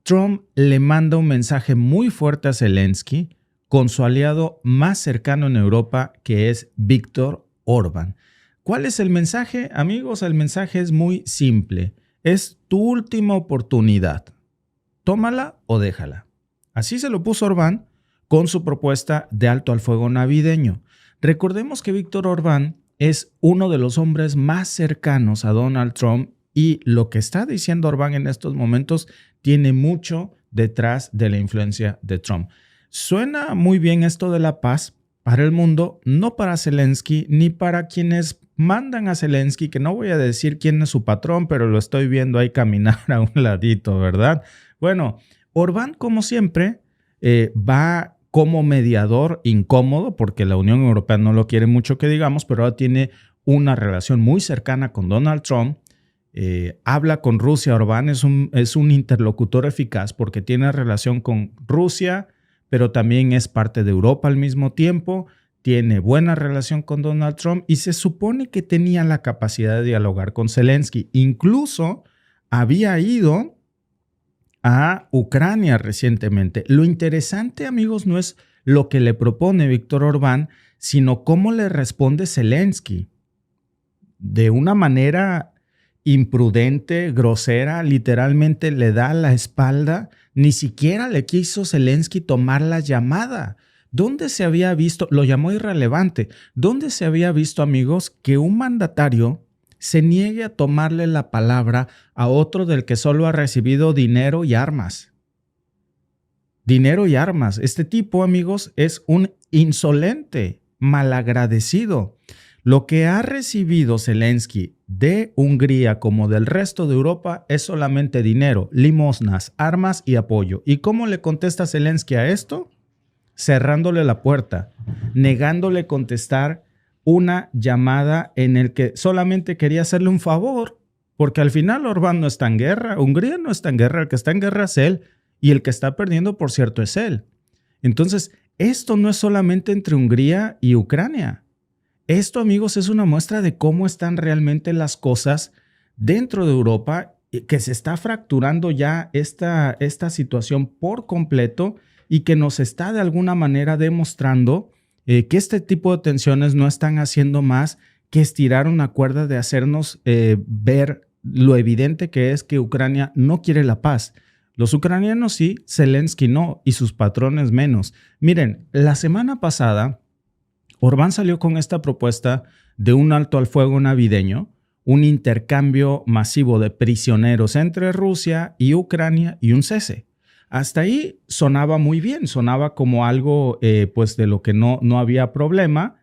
Trump le manda un mensaje muy fuerte a Zelensky con su aliado más cercano en Europa, que es Viktor Orbán. ¿Cuál es el mensaje, amigos? El mensaje es muy simple. Es tu última oportunidad. Tómala o déjala. Así se lo puso Orbán con su propuesta de alto al fuego navideño. Recordemos que Viktor Orbán es uno de los hombres más cercanos a Donald Trump y lo que está diciendo Orbán en estos momentos tiene mucho detrás de la influencia de Trump. Suena muy bien esto de la paz para el mundo, no para Zelensky ni para quienes mandan a Zelensky, que no voy a decir quién es su patrón, pero lo estoy viendo ahí caminar a un ladito, ¿verdad? Bueno, Orbán, como siempre, va como mediador incómodo, porque la Unión Europea no lo quiere mucho que digamos, pero ahora tiene una relación muy cercana con Donald Trump. Habla con Rusia. Orbán es un interlocutor eficaz porque tiene relación con Rusia, pero también es parte de Europa al mismo tiempo, tiene buena relación con Donald Trump y se supone que tenía la capacidad de dialogar con Zelensky. Incluso había ido a Ucrania recientemente. Lo interesante, amigos, no es lo que le propone Viktor Orbán, sino cómo le responde Zelensky. De una manera imprudente, grosera, literalmente le da la espalda. Ni siquiera le quiso Zelensky tomar la llamada. ¿Dónde se había visto? Lo llamó irrelevante. ¿Dónde se había visto, amigos, que un mandatario se niegue a tomarle la palabra a otro del que solo ha recibido dinero y armas? Dinero y armas. Este tipo, amigos, es un insolente, malagradecido. Lo que ha recibido Zelensky de Hungría como del resto de Europa es solamente dinero, limosnas, armas y apoyo. ¿Y cómo le contesta Zelensky a esto? Cerrándole la puerta, negándole contestar una llamada en el que solamente quería hacerle un favor, porque al final Orbán no está en guerra, Hungría no está en guerra, el que está en guerra es él y el que está perdiendo, por cierto, es él. Entonces, esto no es solamente entre Hungría y Ucrania. Esto, amigos, es una muestra de cómo están realmente las cosas dentro de Europa, que se está fracturando ya esta situación por completo y que nos está de alguna manera demostrando que este tipo de tensiones no están haciendo más que estirar una cuerda de hacernos ver lo evidente que es que Ucrania no quiere la paz. Los ucranianos sí, Zelensky no y sus patrones menos. Miren, la semana pasada Orbán salió con esta propuesta de un alto al fuego navideño, un intercambio masivo de prisioneros entre Rusia y Ucrania y un cese. Hasta ahí sonaba muy bien, sonaba como algo pues de lo que no había problema,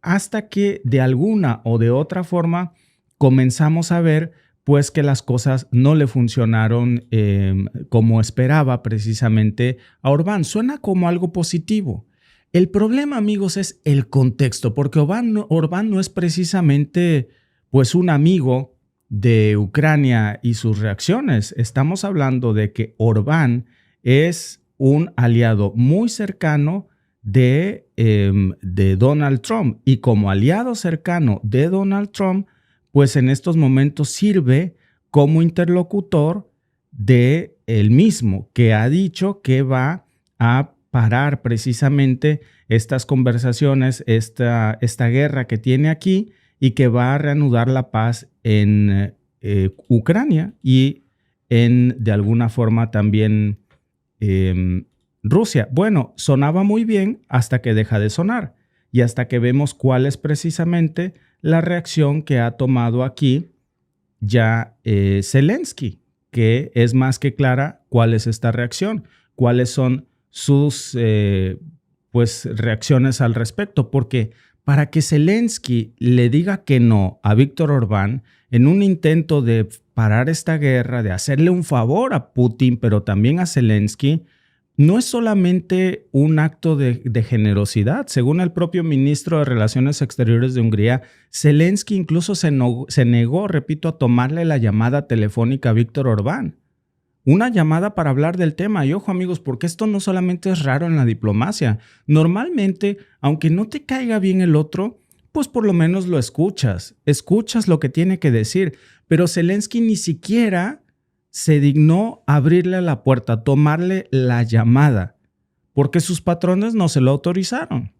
hasta que de alguna o de otra forma comenzamos a ver pues que las cosas no le funcionaron como esperaba precisamente a Orbán. Suena como algo positivo. El problema, amigos, es el contexto, porque Orbán no es precisamente pues un amigo de Ucrania y sus reacciones. Estamos hablando de que Orbán es un aliado muy cercano de Donald Trump y como aliado cercano de Donald Trump, pues en estos momentos sirve como interlocutor de él mismo, que ha dicho que va a parar precisamente estas conversaciones, esta guerra que tiene aquí y que va a reanudar la paz en Ucrania y de alguna forma también Rusia. Bueno, sonaba muy bien hasta que deja de sonar y hasta que vemos cuál es precisamente la reacción que ha tomado aquí ya Zelensky, que es más que clara cuál es esta reacción, cuáles son sus pues reacciones al respecto, porque para que Zelensky le diga que no a Viktor Orbán en un intento de parar esta guerra, de hacerle un favor a Putin, pero también a Zelensky, no es solamente un acto de generosidad. Según el propio ministro de Relaciones Exteriores de Hungría, Zelensky incluso se negó, repito, a tomarle la llamada telefónica a Viktor Orbán. Una llamada para hablar del tema. Y ojo, amigos, porque esto no solamente es raro en la diplomacia. Normalmente, aunque no te caiga bien el otro, pues por lo menos lo escuchas. Escuchas lo que tiene que decir. Pero Zelensky ni siquiera se dignó abrirle la puerta, tomarle la llamada, porque sus patrones no se lo autorizaron.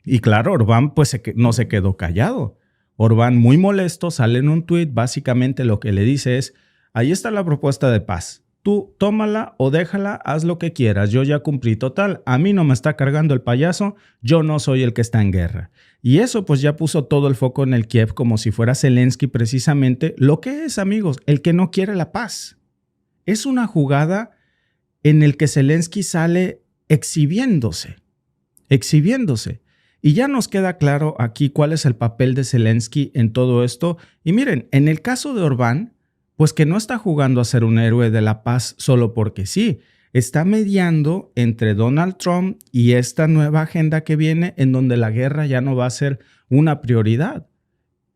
Y claro, Orbán pues no se quedó callado. Orbán, muy molesto, sale en un tuit, básicamente lo que le dice es: ahí está la propuesta de paz. Tú tómala o déjala, haz lo que quieras. Yo ya cumplí. Total, a mí no me está cargando el payaso, yo no soy el que está en guerra. Y eso pues ya puso todo el foco en el Kiev como si fuera Zelensky precisamente lo que es, amigos, el que no quiere la paz. Es una jugada en el que Zelensky sale exhibiéndose. Y ya nos queda claro aquí cuál es el papel de Zelensky en todo esto. Y miren, en el caso de Orbán, pues que no está jugando a ser un héroe de la paz solo porque sí. Está mediando entre Donald Trump y esta nueva agenda que viene en donde la guerra ya no va a ser una prioridad.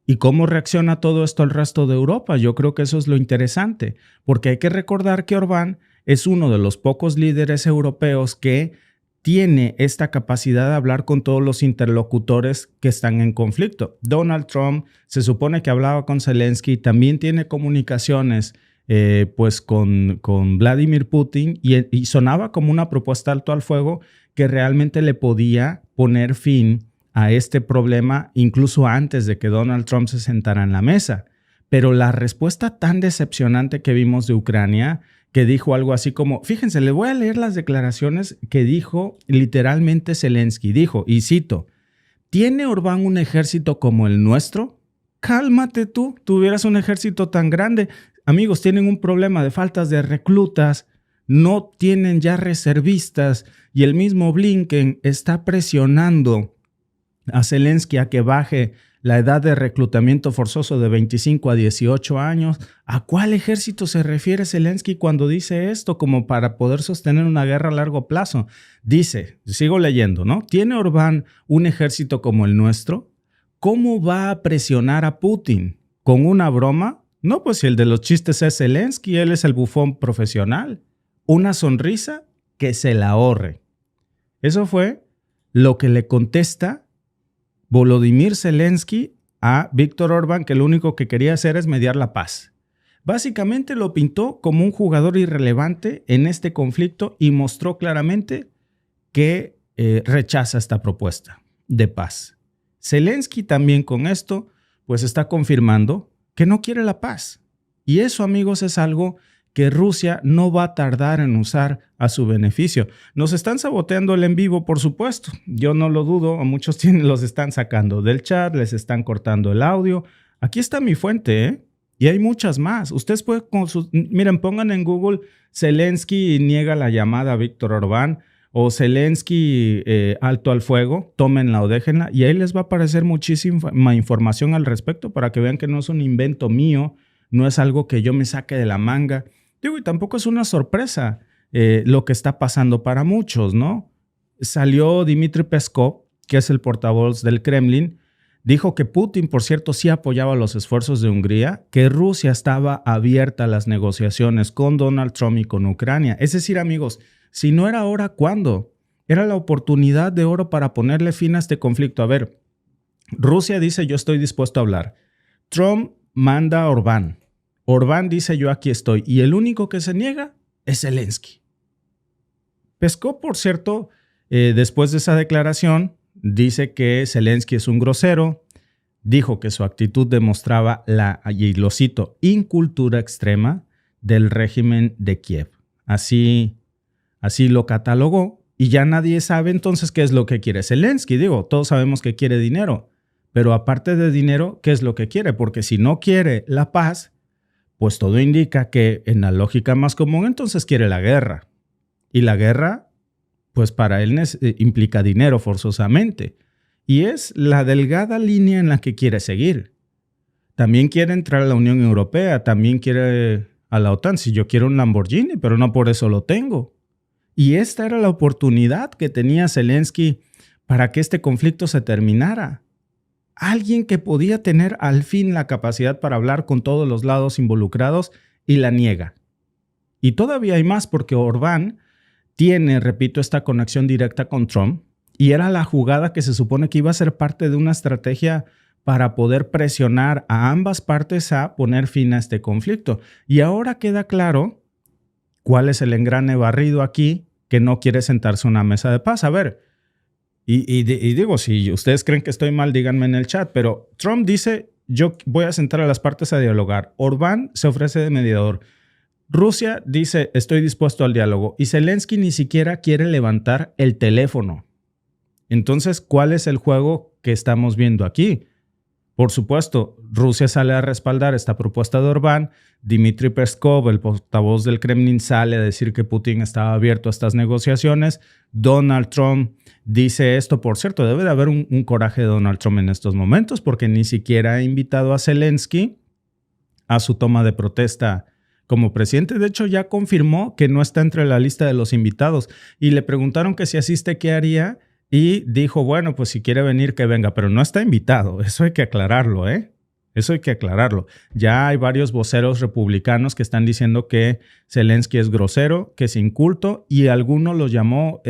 ¿Y cómo reacciona todo esto el resto de Europa? Yo creo que eso es lo interesante, porque hay que recordar que Orbán es uno de los pocos líderes europeos que tiene esta capacidad de hablar con todos los interlocutores que están en conflicto. Donald Trump se supone que hablaba con Zelensky, también tiene comunicaciones pues con Vladimir Putin y sonaba como una propuesta alto al fuego que realmente le podía poner fin a este problema incluso antes de que Donald Trump se sentara en la mesa. Pero la respuesta tan decepcionante que vimos de Ucrania, que dijo algo así como, fíjense, le voy a leer las declaraciones que dijo literalmente Zelensky. Dijo, y cito: ¿tiene Orbán un ejército como el nuestro? Cálmate tú, tuvieras un ejército tan grande. Amigos, tienen un problema de faltas de reclutas, no tienen ya reservistas y el mismo Blinken está presionando a Zelensky a que baje la edad de reclutamiento forzoso de 25 a 18 años. ¿A cuál ejército se refiere Zelensky cuando dice esto como para poder sostener una guerra a largo plazo? Dice, sigo leyendo, ¿no? ¿Tiene Orbán un ejército como el nuestro? ¿Cómo va a presionar a Putin? ¿Con una broma? No, pues si el de los chistes es Zelensky, él es el bufón profesional. Una sonrisa, que se la ahorre. Eso fue lo que le contesta Volodymyr Zelensky a Víctor Orbán, que lo único que quería hacer es mediar la paz. Básicamente lo pintó como un jugador irrelevante en este conflicto y mostró claramente que rechaza esta propuesta de paz. Zelensky también con esto pues está confirmando que no quiere la paz. Y eso, amigos, es algo que Rusia no va a tardar en usar a su beneficio. Nos están saboteando el en vivo, por supuesto. Yo no lo dudo, a muchos los están sacando del chat, les están cortando el audio. Aquí está mi fuente, ¿eh? Y hay muchas más. Ustedes pueden miren, pongan en Google Zelensky niega la llamada a Víctor Orbán o Zelensky alto al fuego, tómenla o déjenla y ahí les va a aparecer muchísima información al respecto para que vean que no es un invento mío, no es algo que yo me saque de la manga. Digo, y tampoco es una sorpresa lo que está pasando para muchos, ¿no? Salió Dmitry Peskov, que es el portavoz del Kremlin, dijo que Putin, por cierto, sí apoyaba los esfuerzos de Hungría, que Rusia estaba abierta a las negociaciones con Donald Trump y con Ucrania. Es decir, amigos, si no era ahora, ¿cuándo? Era la oportunidad de oro para ponerle fin a este conflicto. A ver, Rusia dice, yo estoy dispuesto a hablar. Trump manda a Orbán. Orbán dice, yo aquí estoy. Y el único que se niega es Zelensky. Peskov, por cierto, después de esa declaración, dice que Zelensky es un grosero. Dijo que su actitud demostraba y lo cito, incultura extrema del régimen de Kiev. Así lo catalogó y ya nadie sabe entonces qué es lo que quiere Zelensky. Digo, todos sabemos que quiere dinero, pero aparte de dinero, ¿qué es lo que quiere? Porque si no quiere la paz, pues todo indica que en la lógica más común entonces quiere la guerra. Y la guerra, pues para él implica dinero forzosamente. Y es la delgada línea en la que quiere seguir. También quiere entrar a la Unión Europea, también quiere a la OTAN. Si yo quiero un Lamborghini, pero no por eso lo tengo. Y esta era la oportunidad que tenía Zelensky para que este conflicto se terminara. Alguien que podía tener al fin la capacidad para hablar con todos los lados involucrados y la niega. Y todavía hay más porque Orbán tiene, repito, esta conexión directa con Trump y era la jugada que se supone que iba a ser parte de una estrategia para poder presionar a ambas partes a poner fin a este conflicto. Y ahora queda claro cuál es el engrane barrido aquí que no quiere sentarse a una mesa de paz. A ver, y digo, si ustedes creen que estoy mal, díganme en el chat, pero Trump dice, yo voy a sentar a las partes a dialogar. Orbán se ofrece de mediador. Rusia dice, estoy dispuesto al diálogo. Y Zelensky ni siquiera quiere levantar el teléfono. Entonces, ¿cuál es el juego que estamos viendo aquí? Por supuesto, Rusia sale a respaldar esta propuesta de Orbán. Dmitry Peskov, el portavoz del Kremlin, sale a decir que Putin estaba abierto a estas negociaciones. Donald Trump dice esto. Por cierto, debe de haber un coraje de Donald Trump en estos momentos porque ni siquiera ha invitado a Zelensky a su toma de protesta como presidente. De hecho, ya confirmó que no está entre la lista de los invitados. Y le preguntaron que si asiste, ¿qué haría? Y dijo, bueno, pues si quiere venir, que venga, pero no está invitado. Eso hay que aclararlo, ¿eh? Eso hay que aclararlo. Ya hay varios voceros republicanos que están diciendo que Zelensky es grosero, que es inculto, y alguno lo llamó,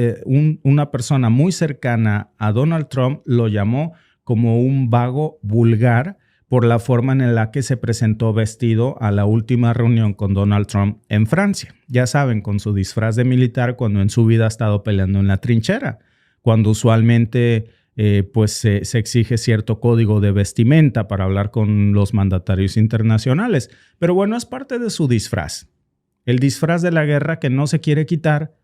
una persona muy cercana a Donald Trump lo llamó como un vago vulgar por la forma en la que se presentó vestido a la última reunión con Donald Trump en Francia. Ya saben, con su disfraz de militar cuando en su vida ha estado peleando en la trinchera, cuando usualmente se exige cierto código de vestimenta para hablar con los mandatarios internacionales. Pero bueno, es parte de su disfraz. El disfraz de la guerra que no se quiere quitar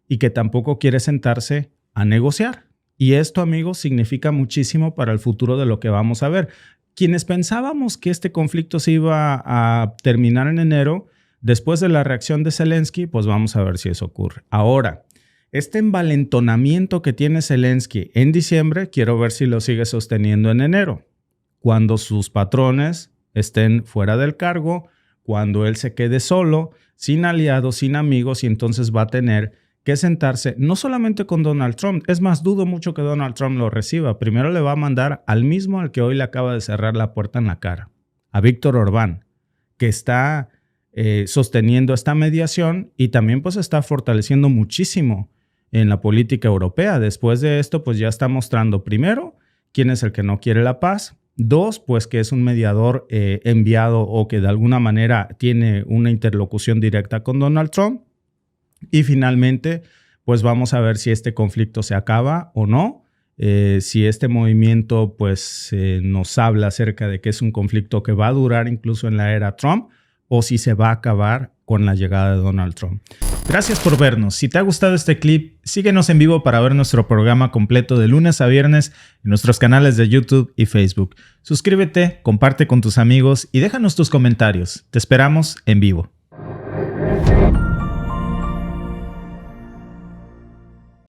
y que tampoco quiere sentarse a negociar. Y esto, amigos, significa muchísimo para el futuro de lo que vamos a ver. Quienes pensábamos que este conflicto se iba a terminar en enero, después de la reacción de Zelensky, pues vamos a ver si eso ocurre. Ahora, este envalentonamiento que tiene Zelensky en diciembre, quiero ver si lo sigue sosteniendo en enero, cuando sus patrones estén fuera del cargo, cuando él se quede solo, sin aliados, sin amigos, y entonces va a tener que sentarse no solamente con Donald Trump. Es más, dudo mucho que Donald Trump lo reciba. Primero le va a mandar al mismo al que hoy le acaba de cerrar la puerta en la cara, a Víctor Orbán, que está sosteniendo esta mediación y también pues está fortaleciendo muchísimo en la política europea. Después de esto, pues ya está mostrando, primero, quién es el que no quiere la paz. Dos, pues que es un mediador enviado o que de alguna manera tiene una interlocución directa con Donald Trump. Y finalmente, pues vamos a ver si este conflicto se acaba o no. Si este movimiento pues nos habla acerca de que es un conflicto que va a durar incluso en la era Trump o si se va a acabar con la llegada de Donald Trump. Gracias por vernos. Si te ha gustado este clip, síguenos en vivo para ver nuestro programa completo de lunes a viernes en nuestros canales de YouTube y Facebook. Suscríbete, comparte con tus amigos y déjanos tus comentarios. Te esperamos en vivo.